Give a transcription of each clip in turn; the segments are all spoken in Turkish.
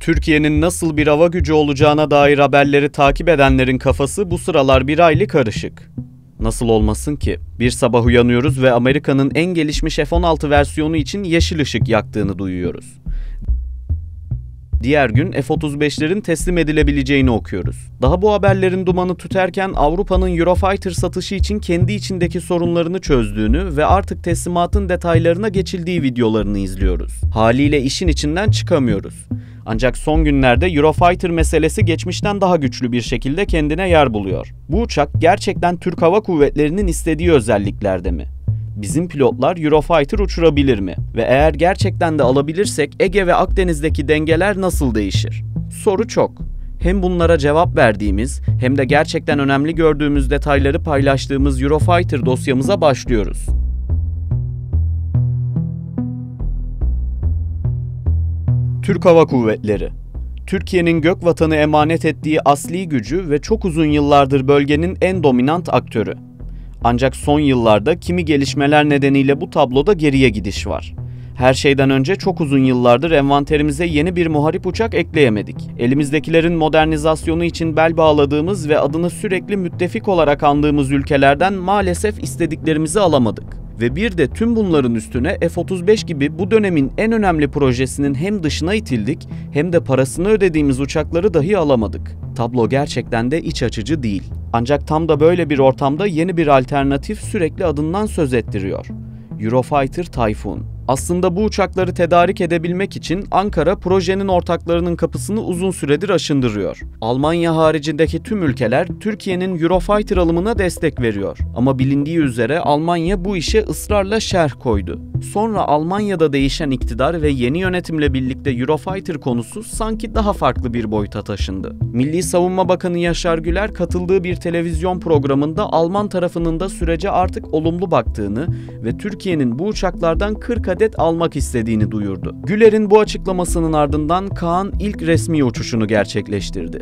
Türkiye'nin nasıl bir hava gücü olacağına dair haberleri takip edenlerin kafası bu sıralar bir hayli karışık. Nasıl olmasın ki? Bir sabah uyanıyoruz ve Amerika'nın en gelişmiş F-16 versiyonu için yeşil ışık yaktığını duyuyoruz. Diğer gün F-35'lerin teslim edilebileceğini okuyoruz. Daha bu haberlerin dumanı tüterken Avrupa'nın Eurofighter satışı için kendi içindeki sorunlarını çözdüğünü ve artık teslimatın detaylarına geçildiği videolarını izliyoruz. Haliyle işin içinden çıkamıyoruz. Ancak son günlerde Eurofighter meselesi geçmişten daha güçlü bir şekilde kendine yer buluyor. Bu uçak gerçekten Türk Hava Kuvvetleri'nin istediği özelliklerde mi? Bizim pilotlar Eurofighter uçurabilir mi? Ve eğer gerçekten de alabilirsek Ege ve Akdeniz'deki dengeler nasıl değişir? Soru çok. Hem bunlara cevap verdiğimiz hem de gerçekten önemli gördüğümüz detayları paylaştığımız Eurofighter dosyamıza başlıyoruz. Türk Hava Kuvvetleri, Türkiye'nin gök vatanı emanet ettiği asli gücü ve çok uzun yıllardır bölgenin en dominant aktörü. Ancak son yıllarda kimi gelişmeler nedeniyle bu tabloda geriye gidiş var. Her şeyden önce çok uzun yıllardır envanterimize yeni bir muharip uçak ekleyemedik. Elimizdekilerin modernizasyonu için bel bağladığımız ve adını sürekli müttefik olarak andığımız ülkelerden maalesef istediklerimizi alamadık. Ve bir de tüm bunların üstüne F-35 gibi bu dönemin en önemli projesinin hem dışına itildik hem de parasını ödediğimiz uçakları dahi alamadık. Tablo gerçekten de iç açıcı değil. Ancak tam da böyle bir ortamda yeni bir alternatif sürekli adından söz ettiriyor. Eurofighter Typhoon. Aslında bu uçakları tedarik edebilmek için Ankara projenin ortaklarının kapısını uzun süredir aşındırıyor. Almanya haricindeki tüm ülkeler Türkiye'nin Eurofighter alımına destek veriyor. Ama bilindiği üzere Almanya bu işe ısrarla şerh koydu. Sonra Almanya'da değişen iktidar ve yeni yönetimle birlikte Eurofighter konusu sanki daha farklı bir boyuta taşındı. Milli Savunma Bakanı Yaşar Güler katıldığı bir televizyon programında Alman tarafının da sürece artık olumlu baktığını ve Türkiye'nin bu uçaklardan 40 adet almak istediğini duyurdu. Güler'in bu açıklamasının ardından Kaan ilk resmi uçuşunu gerçekleştirdi.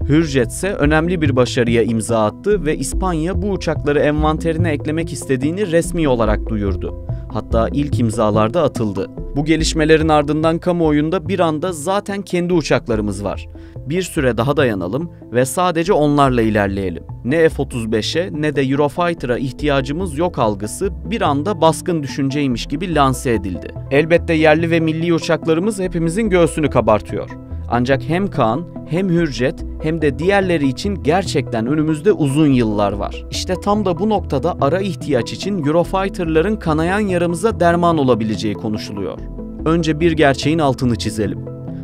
Hürjet ise önemli bir başarıya imza attı ve İspanya bu uçakları envanterine eklemek istediğini resmi olarak duyurdu. Hatta ilk imzalarda atıldı. Bu gelişmelerin ardından kamuoyunda bir anda zaten kendi uçaklarımız var. Bir süre daha dayanalım ve sadece onlarla ilerleyelim. Ne F-35'e ne de Eurofighter'a ihtiyacımız yok algısı bir anda baskın düşünceymiş gibi lanse edildi. Elbette yerli ve milli uçaklarımız hepimizin göğsünü kabartıyor. Ancak hem Kaan, hem Hürjet hem de diğerleri için gerçekten önümüzde uzun yıllar var. İşte tam da bu noktada ara ihtiyaç için Eurofighter'ların kanayan yaramıza derman olabileceği konuşuluyor. Önce bir gerçeğin altını çizelim.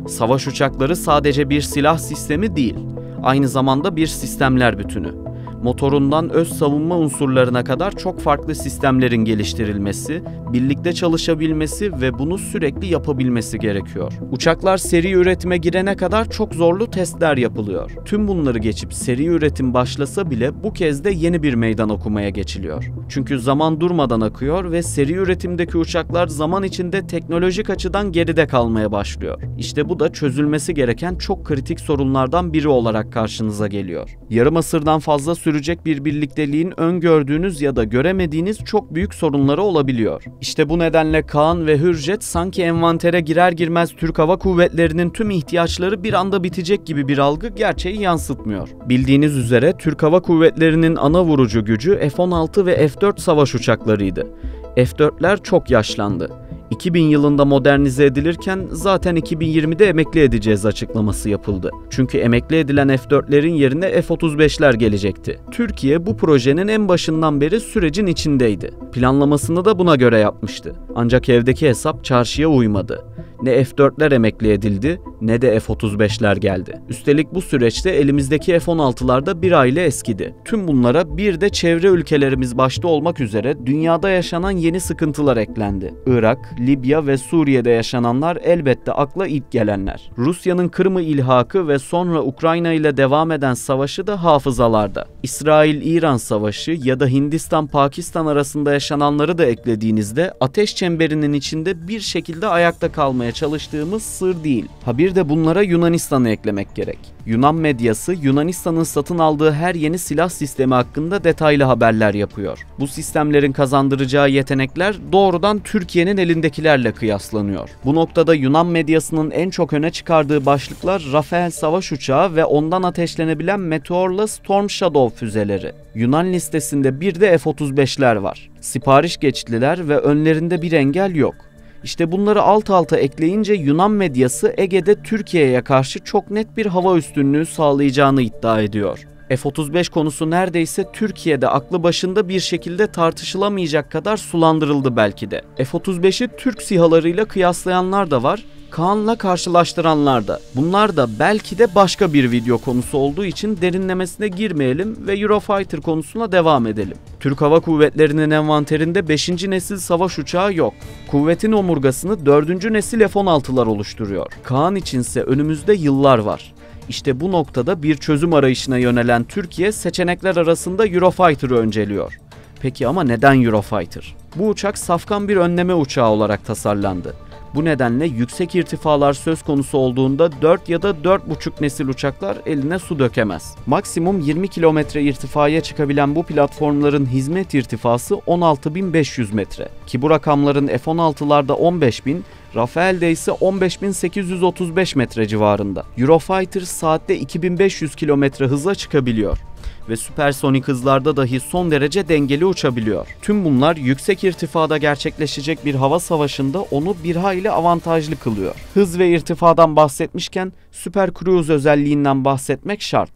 Savaş uçakları sadece bir silah sistemi değil, aynı zamanda bir sistemler bütünü. Motorundan öz savunma unsurlarına kadar çok farklı sistemlerin geliştirilmesi, birlikte çalışabilmesi ve bunu sürekli yapabilmesi gerekiyor. Uçaklar seri üretime girene kadar çok zorlu testler yapılıyor. Tüm bunları geçip seri üretim başlasa bile bu kez de yeni bir meydan okumaya geçiliyor. Çünkü zaman durmadan akıyor ve seri üretimdeki uçaklar zaman içinde teknolojik açıdan geride kalmaya başlıyor. İşte bu da çözülmesi gereken çok kritik sorunlardan biri olarak karşınıza geliyor. Yarım asırdan fazla sürecek bir birlikteliğin öngördüğünüz ya da göremediğiniz çok büyük sorunları olabiliyor. İşte bu nedenle Kaan ve Hürjet sanki envantere girer girmez Türk Hava Kuvvetleri'nin tüm ihtiyaçları bir anda bitecek gibi bir algı gerçeği yansıtmıyor. Bildiğiniz üzere Türk Hava Kuvvetleri'nin ana vurucu gücü F-16 ve F-4 savaş uçaklarıydı. F-4'ler çok yaşlandı. 2000 yılında modernize edilirken zaten 2020'de emekli edeceğiz açıklaması yapıldı. Çünkü emekli edilen F-4'lerin yerine F-35'ler gelecekti. Türkiye bu projenin en başından beri sürecin içindeydi. Planlamasını da buna göre yapmıştı. Ancak evdeki hesap çarşıya uymadı. Ne F-4'ler emekli edildi ne de F-35'ler geldi. Üstelik bu süreçte elimizdeki F-16'lar da bir aile eskidi. Tüm bunlara bir de çevre ülkelerimiz başta olmak üzere dünyada yaşanan yeni sıkıntılar eklendi. Irak, Libya ve Suriye'de yaşananlar elbette akla ilk gelenler. Rusya'nın Kırım'ı ilhakı ve sonra Ukrayna ile devam eden savaşı da hafızalarda. İsrail-İran savaşı ya da Hindistan-Pakistan arasında yaşananları da eklediğinizde ateş çemberinin içinde bir şekilde ayakta kalmaya çalıştığımız sır değil. Ha bir bir de bunlara Yunanistan'ı eklemek gerek. Yunan medyası Yunanistan'ın satın aldığı her yeni silah sistemi hakkında detaylı haberler yapıyor. Bu sistemlerin kazandıracağı yetenekler doğrudan Türkiye'nin elindekilerle kıyaslanıyor. Bu noktada Yunan medyasının en çok öne çıkardığı başlıklar Rafael savaş uçağı ve ondan ateşlenebilen Meteor'la Storm Shadow füzeleri. Yunan listesinde bir de F-35'ler var. Sipariş geçtiler ve önlerinde bir engel yok. İşte bunları alt alta ekleyince Yunan medyası Ege'de Türkiye'ye karşı çok net bir hava üstünlüğü sağlayacağını iddia ediyor. F-35 konusu neredeyse Türkiye'de aklı başında bir şekilde tartışılamayacak kadar sulandırıldı belki de. F-35'i Türk SİHA'larıyla kıyaslayanlar da var, Kaan'la karşılaştıranlar da. Bunlar da belki de başka bir video konusu olduğu için derinlemesine girmeyelim ve Eurofighter konusuna devam edelim. Türk Hava Kuvvetleri'nin envanterinde 5. nesil savaş uçağı yok. Kuvvetin omurgasını 4. nesil F-16'lar oluşturuyor. Kaan içinse önümüzde yıllar var. İşte bu noktada bir çözüm arayışına yönelen Türkiye seçenekler arasında Eurofighter'ı önceliyor. Peki ama neden Eurofighter? Bu uçak safkan bir önleme uçağı olarak tasarlandı. Bu nedenle yüksek irtifalar söz konusu olduğunda 4 ya da 4,5 nesil uçaklar eline su dökemez. Maksimum 20 kilometre irtifaya çıkabilen bu platformların hizmet irtifası 16.500 metre. Ki bu rakamların F-16'larda 15.000, Rafael'de ise 15.835 metre civarında. Eurofighter saatte 2500 kilometre hıza çıkabiliyor ve süpersonik hızlarda dahi son derece dengeli uçabiliyor. Tüm bunlar yüksek irtifada gerçekleşecek bir hava savaşında onu bir hayli avantajlı kılıyor. Hız ve irtifadan bahsetmişken Super Cruise özelliğinden bahsetmek şart.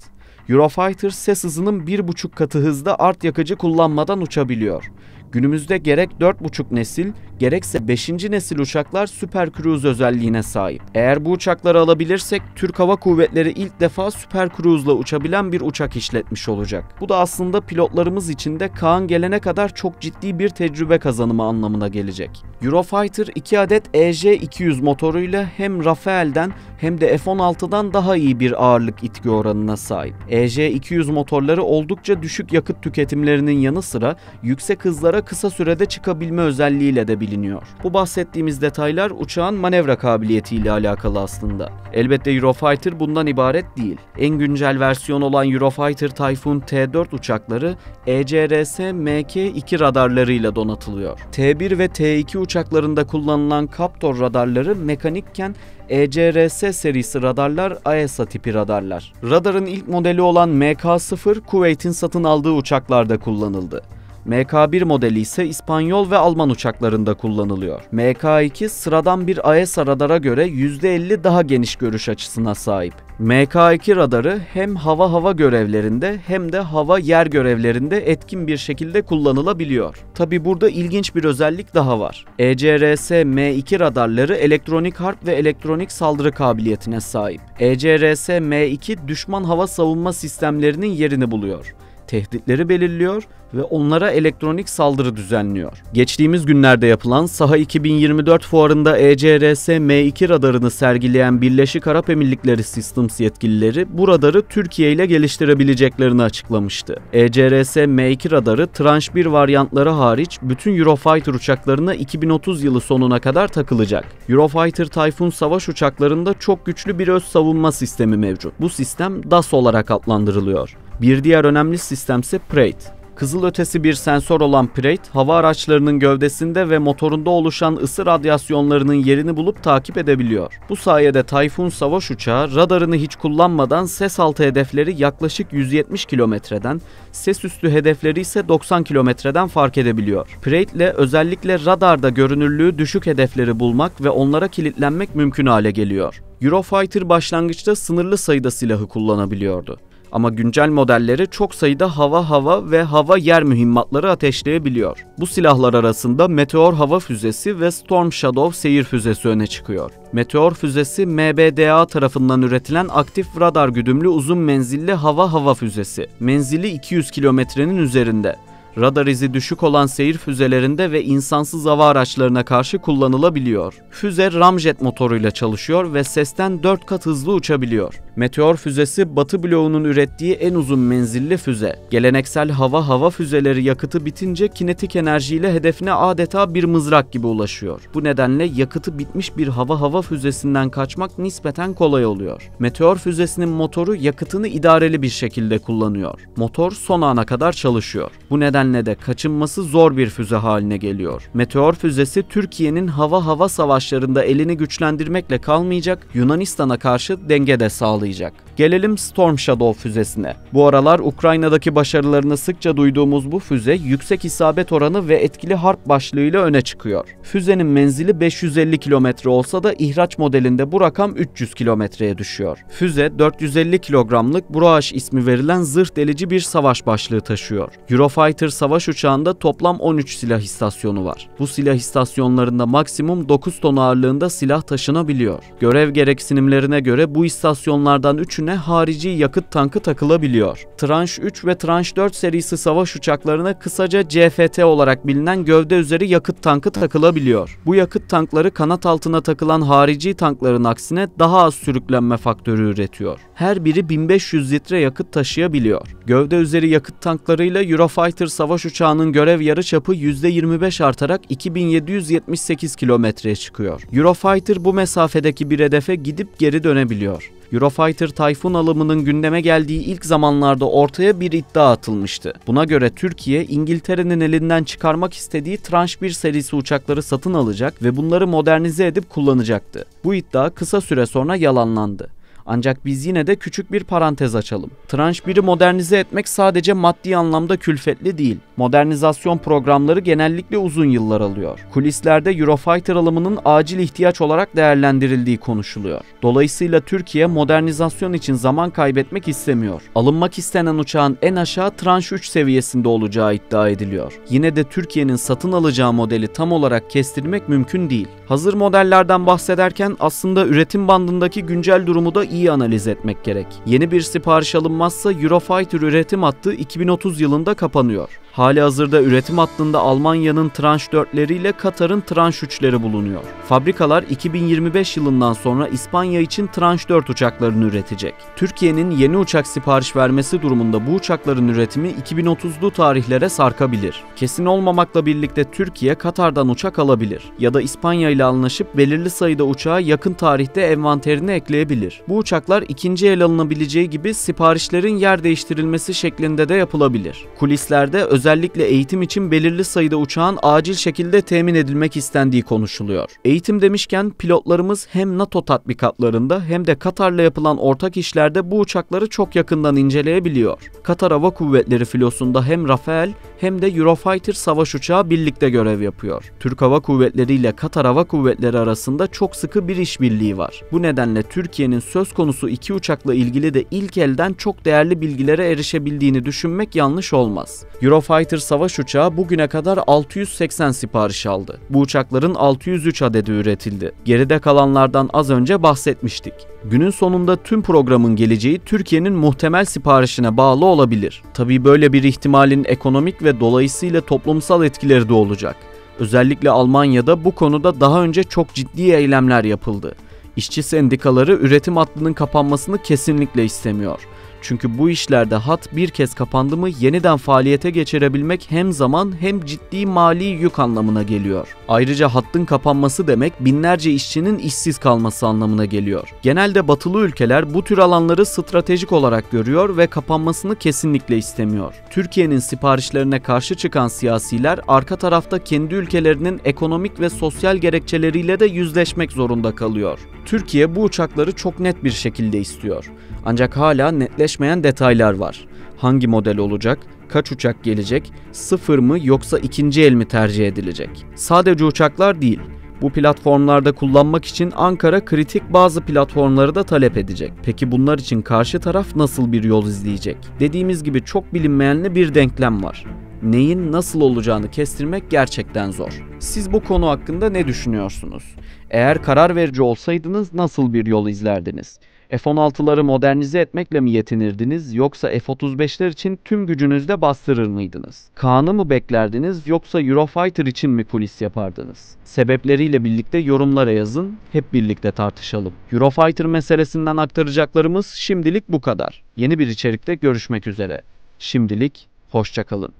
Eurofighter ses hızının 1,5 katı hızda art yakıcı kullanmadan uçabiliyor. Günümüzde gerek 4,5 nesil gerekse 5. nesil uçaklar Super Cruise özelliğine sahip. Eğer bu uçakları alabilirsek Türk Hava Kuvvetleri ilk defa Super Cruise'la uçabilen bir uçak işletmiş olacak. Bu da aslında pilotlarımız için de Kaan gelene kadar çok ciddi bir tecrübe kazanımı anlamına gelecek. Eurofighter 2 adet EJ-200 motoruyla hem Rafael'den hem de F-16'dan daha iyi bir ağırlık itki oranına sahip. EJ-200 motorları oldukça düşük yakıt tüketimlerinin yanı sıra yüksek hızlara kısa sürede çıkabilme özelliğiyle de biliniyor. Bu bahsettiğimiz detaylar uçağın manevra kabiliyetiyle alakalı aslında. Elbette Eurofighter bundan ibaret değil. En güncel versiyon olan Eurofighter Typhoon T4 uçakları ECRS Mk2 radarlarıyla donatılıyor. T1 ve T2 uçaklarında kullanılan Captor radarları mekanikken ECRS serisi radarlar AESA tipi radarlar. Radarın ilk modeli olan Mk0 Kuveyt'in satın aldığı uçaklarda kullanıldı. Mk1 modeli ise İspanyol ve Alman uçaklarında kullanılıyor. Mk2 sıradan bir AESA radara göre %50 daha geniş görüş açısına sahip. Mk2 radarı hem hava görevlerinde hem de hava-yer görevlerinde etkin bir şekilde kullanılabiliyor. Tabi burada ilginç bir özellik daha var. ECRS M2 radarları elektronik harp ve elektronik saldırı kabiliyetine sahip. ECRS M2 düşman hava savunma sistemlerinin yerini buluyor. Tehditleri belirliyor ve onlara elektronik saldırı düzenliyor. Geçtiğimiz günlerde yapılan Saha 2024 fuarında ECRS M2 radarını sergileyen Birleşik Arap Emirlikleri Systems yetkilileri bu radarı Türkiye ile geliştirebileceklerini açıklamıştı. ECRS M2 radarı Tranche 1 varyantları hariç bütün Eurofighter uçaklarına 2030 yılı sonuna kadar takılacak. Eurofighter Typhoon savaş uçaklarında çok güçlü bir öz savunma sistemi mevcut. Bu sistem DAS olarak adlandırılıyor. Bir diğer önemli sistemse Prate. Kızılötesi bir sensör olan Prate, hava araçlarının gövdesinde ve motorunda oluşan ısı radyasyonlarının yerini bulup takip edebiliyor. Bu sayede Typhoon savaş uçağı radarını hiç kullanmadan ses altı hedefleri yaklaşık 170 kilometreden, ses üstü hedefleri ise 90 kilometreden fark edebiliyor. Prate ile özellikle radarda görünürlüğü düşük hedefleri bulmak ve onlara kilitlenmek mümkün hale geliyor. Eurofighter başlangıçta sınırlı sayıda silahı kullanabiliyordu. Ama güncel modelleri çok sayıda hava ve hava-yer mühimmatları ateşleyebiliyor. Bu silahlar arasında Meteor hava füzesi ve Storm Shadow seyir füzesi öne çıkıyor. Meteor füzesi MBDA tarafından üretilen aktif radar güdümlü uzun menzilli hava füzesi. Menzili 200 kilometrenin üzerinde. Radar izi düşük olan seyir füzelerinde ve insansız hava araçlarına karşı kullanılabiliyor. Füze ramjet motoruyla çalışıyor ve sesten 4 kat hızlı uçabiliyor. Meteor füzesi Batı bloğunun ürettiği en uzun menzilli füze. Geleneksel hava füzeleri yakıtı bitince kinetik enerjiyle hedefine adeta bir mızrak gibi ulaşıyor. Bu nedenle yakıtı bitmiş bir hava füzesinden kaçmak nispeten kolay oluyor. Meteor füzesinin motoru yakıtını idareli bir şekilde kullanıyor. Motor son ana kadar çalışıyor. Bu nedenle de kaçınması zor bir füze haline geliyor. Meteor füzesi Türkiye'nin hava savaşlarında elini güçlendirmekle kalmayacak, Yunanistan'a karşı denge de sağlayacak. Gelelim Storm Shadow füzesine. Bu aralar Ukrayna'daki başarılarını sıkça duyduğumuz bu füze yüksek isabet oranı ve etkili harp başlığıyla öne çıkıyor. Füzenin menzili 550 kilometre olsa da ihraç modelinde bu rakam 300 kilometreye düşüyor. Füze 450 kilogramlık Bruach ismi verilen zırh delici bir savaş başlığı taşıyor. Eurofighter savaş uçağında toplam 13 silah istasyonu var. Bu silah istasyonlarında maksimum 9 ton ağırlığında silah taşınabiliyor. Görev gereksinimlerine göre bu istasyonlardan 3'üne harici yakıt tankı takılabiliyor. Tranche 3 ve Tranche 4 serisi savaş uçaklarına kısaca CFT olarak bilinen gövde üzeri yakıt tankı takılabiliyor. Bu yakıt tankları kanat altına takılan harici tankların aksine daha az sürüklenme faktörü üretiyor. Her biri 1500 litre yakıt taşıyabiliyor. Gövde üzeri yakıt tanklarıyla Eurofighter savaş uçağının görev yarıçapı %25 artarak 2778 kilometreye çıkıyor. Eurofighter bu mesafedeki bir hedefe gidip geri dönebiliyor. Eurofighter Tayfun alımının gündeme geldiği ilk zamanlarda ortaya bir iddia atılmıştı. Buna göre Türkiye, İngiltere'nin elinden çıkarmak istediği Tranche 1 serisi uçakları satın alacak ve bunları modernize edip kullanacaktı. Bu iddia kısa süre sonra yalanlandı. Ancak biz yine de küçük bir parantez açalım. Tranche 1'i modernize etmek sadece maddi anlamda külfetli değil. Modernizasyon programları genellikle uzun yıllar alıyor. Kulislerde Eurofighter alımının acil ihtiyaç olarak değerlendirildiği konuşuluyor. Dolayısıyla Türkiye modernizasyon için zaman kaybetmek istemiyor. Alınmak istenen uçağın en aşağı Tranche 3 seviyesinde olacağı iddia ediliyor. Yine de Türkiye'nin satın alacağı modeli tam olarak kestirmek mümkün değil. Hazır modellerden bahsederken aslında üretim bandındaki güncel durumu da iyi analiz etmek gerek. Yeni bir sipariş alınmazsa Eurofighter üretim hattı 2030 yılında kapanıyor. Halihazırda üretim hattında Almanya'nın Tranche 4'leri ile Katar'ın Tranche 3'leri bulunuyor. Fabrikalar 2025 yılından sonra İspanya için Tranche 4 uçaklarını üretecek. Türkiye'nin yeni uçak sipariş vermesi durumunda bu uçakların üretimi 2030'lu tarihlere sarkabilir. Kesin olmamakla birlikte Türkiye Katar'dan uçak alabilir ya da İspanya ile anlaşıp belirli sayıda uçağı yakın tarihte envanterine ekleyebilir. Bu uçaklar ikinci el alınabileceği gibi siparişlerin yer değiştirilmesi şeklinde de yapılabilir. Kulislerde özellikle eğitim için belirli sayıda uçağın acil şekilde temin edilmek istendiği konuşuluyor. Eğitim demişken pilotlarımız hem NATO tatbikatlarında hem de Katar'la yapılan ortak işlerde bu uçakları çok yakından inceleyebiliyor. Katar Hava Kuvvetleri filosunda hem Rafael hem de Eurofighter savaş uçağı birlikte görev yapıyor. Türk Hava Kuvvetleri ile Katar Hava Kuvvetleri arasında çok sıkı bir işbirliği var. Bu nedenle Türkiye'nin söz konusu iki uçakla ilgili de ilk elden çok değerli bilgilere erişebildiğini düşünmek yanlış olmaz. Eurofighter savaş uçağı bugüne kadar 680 sipariş aldı. Bu uçakların 603 adedi üretildi. Geride kalanlardan az önce bahsetmiştik. Günün sonunda tüm programın geleceği Türkiye'nin muhtemel siparişine bağlı olabilir. Tabii böyle bir ihtimalin ekonomik ve dolayısıyla toplumsal etkileri de olacak. Özellikle Almanya'da bu konuda daha önce çok ciddi eylemler yapıldı. İşçi sendikaları üretim hattının kapanmasını kesinlikle istemiyor. Çünkü bu işlerde hat bir kez kapandı mı yeniden faaliyete geçirebilmek hem zaman hem ciddi mali yük anlamına geliyor. Ayrıca hattın kapanması demek binlerce işçinin işsiz kalması anlamına geliyor. Genelde batılı ülkeler bu tür alanları stratejik olarak görüyor ve kapanmasını kesinlikle istemiyor. Türkiye'nin siparişlerine karşı çıkan siyasiler arka tarafta kendi ülkelerinin ekonomik ve sosyal gerekçeleriyle de yüzleşmek zorunda kalıyor. Türkiye bu uçakları çok net bir şekilde istiyor. Ancak hala netleşmeyen detaylar var. Hangi model olacak? Kaç uçak gelecek? Sıfır mı yoksa ikinci el mi tercih edilecek? Sadece uçaklar değil. Bu platformlarda kullanmak için Ankara kritik bazı platformları da talep edecek. Peki bunlar için karşı taraf nasıl bir yol izleyecek? Dediğimiz gibi çok bilinmeyenli bir denklem var. Neyin nasıl olacağını kestirmek gerçekten zor. Siz bu konu hakkında ne düşünüyorsunuz? Eğer karar verici olsaydınız nasıl bir yol izlerdiniz? F-16'ları modernize etmekle mi yetinirdiniz yoksa F-35'ler için tüm gücünüzle bastırır mıydınız? Kaan'ı mı beklerdiniz yoksa Eurofighter için mi kulis yapardınız? Sebepleriyle birlikte yorumlara yazın, hep birlikte tartışalım. Eurofighter meselesinden aktaracaklarımız şimdilik bu kadar. Yeni bir içerikte görüşmek üzere. Şimdilik hoşça kalın.